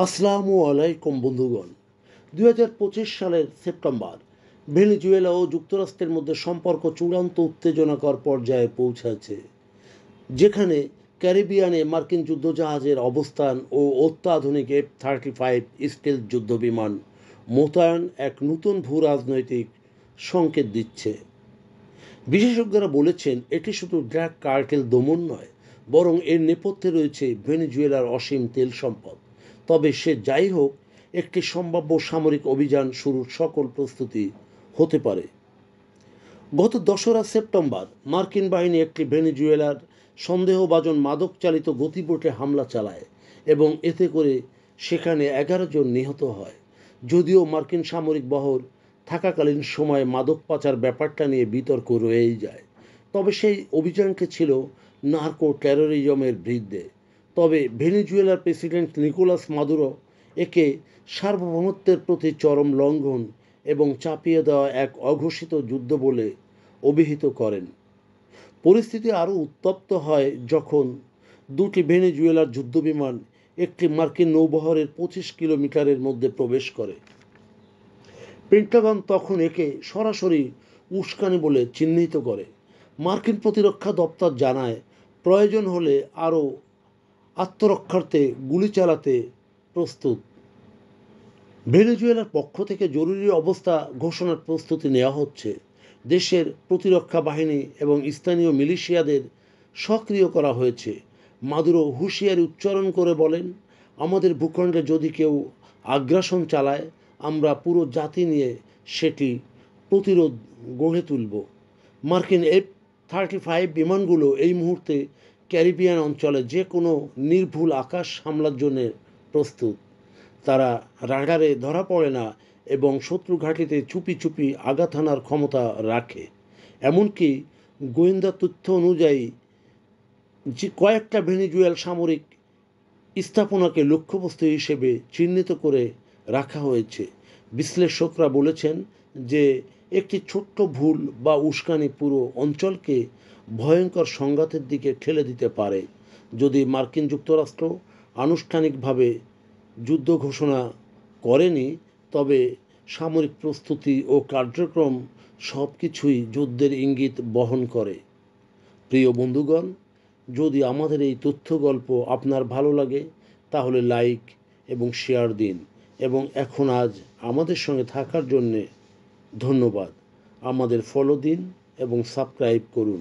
আসসালামু আলাইকুম বন্ধুগণ। 2025 সালের সেপ্টেম্বর ভেনেজুয়েলা ও যুক্তরাষ্ট্রের মধ্যে সম্পর্ক চূড়ান্ত উত্তেজনাকর পর্যায়ে পৌঁছেছে, যেখানে ক্যারিবিয়ানে মার্কিন যুদ্ধজাহাজের অবস্থান ও অত্যাধুনিক F-35 স্টিলথ যুদ্ধবিমান মোতায়েন এক নতুন ভূ রাজনৈতিক সংকেত দিচ্ছে। বিশেষজ্ঞরা বলেছেন এটি শুধু ড্রাগ কার্টেল দমন নয়, বরং এর নেপথ্যে রয়েছে ভেনেজুয়েলার অসীম তেল সম্পদ। তবে সে যাই হোক, একটি সম্ভাব্য সামরিক অভিযান শুরুর সকল প্রস্তুতি হতে পারে। গত 2রা সেপ্টেম্বর মার্কিন বাহিনী একটি ভেনেজুয়েলার সন্দেহভাজন মাদক চালিত গতিবোটে হামলা চালায় এবং এতে করে সেখানে 11 জন নিহত হয়। যদিও মার্কিন সামরিক বহর থাকাকালীন সময়ে মাদক পাচার ব্যাপারটা নিয়ে বিতর্ক রয়েই যায়, তবে সেই অভিযানটি ছিল নার্কো টেরোরিজমের বিরুদ্ধে। তবে ভেনেজুয়েলার প্রেসিডেন্ট নিকোলাস মাদুরো একে সার্বভৌমত্বের প্রতি চরম লঙ্ঘন এবং চাপিয়ে দেওয়া এক অঘোষিত যুদ্ধ বলে অভিহিত করেন। পরিস্থিতি আরও উত্তপ্ত হয় যখন দুটি ভেনেজুয়েলার যুদ্ধবিমান একটি মার্কিন নৌবহরের 25 কিলোমিটারের মধ্যে প্রবেশ করে। পেন্টাগন তখন একে সরাসরি উস্কানি বলে চিহ্নিত করে। মার্কিন প্রতিরক্ষা দপ্তর জানায় প্রয়োজন হলে আরও আত্মরক্ষার্থে গুলি চালাতে প্রস্তুত। ভেনেজুয়েলার পক্ষ থেকে জরুরি অবস্থা ঘোষণার প্রস্তুতি নেওয়া হচ্ছে। দেশের প্রতিরক্ষা বাহিনী এবং স্থানীয় মিলিশিয়াদের সক্রিয় করা হয়েছে। মাদুরো হুঁশিয়ারি উচ্চারণ করে বলেন, আমাদের ভূখণ্ডে যদি কেউ আগ্রাসন চালায়, আমরা পুরো জাতি নিয়ে সেটি প্রতিরোধ গড়ে তুলব। মার্কিন F-35 বিমানগুলো এই মুহূর্তে ক্যারিবিয়ান অঞ্চলে যে কোনো নির্ভুল আকাশ হামলার জন্য প্রস্তুত। তারা রাডারে ধরা পড়ে না এবং শত্রু ঘাঁটিতে চুপি চুপি আঘাত হানার ক্ষমতা রাখে। এমনকি গোয়েন্দা তথ্য অনুযায়ী যে কয়েকটা ভেনেজুয়েল সামরিক স্থাপনাকে লক্ষ্যবস্তু হিসেবে চিহ্নিত করে রাখা হয়েছে। বিশ্লেষকরা বলেছেন যে একটি ছোট্ট ভুল বা উস্কানি পুরো অঞ্চলকে ভয়ঙ্কর সংঘাতের দিকে ঠেলে দিতে পারে। যদি মার্কিন যুক্তরাষ্ট্র আনুষ্ঠানিকভাবে যুদ্ধ ঘোষণা করেনি, তবে সামরিক প্রস্তুতি ও কার্যক্রম সব কিছুই যুদ্ধের ইঙ্গিত বহন করে। প্রিয় বন্ধুগণ, যদি আমাদের এই তথ্য গল্প আপনার ভালো লাগে তাহলে লাইক এবং শেয়ার দিন, এবং এখন আজ আমাদের সঙ্গে থাকার জন্যে ধন্যবাদ। আমাদের ফলো দিন এবং সাবস্ক্রাইব করুন।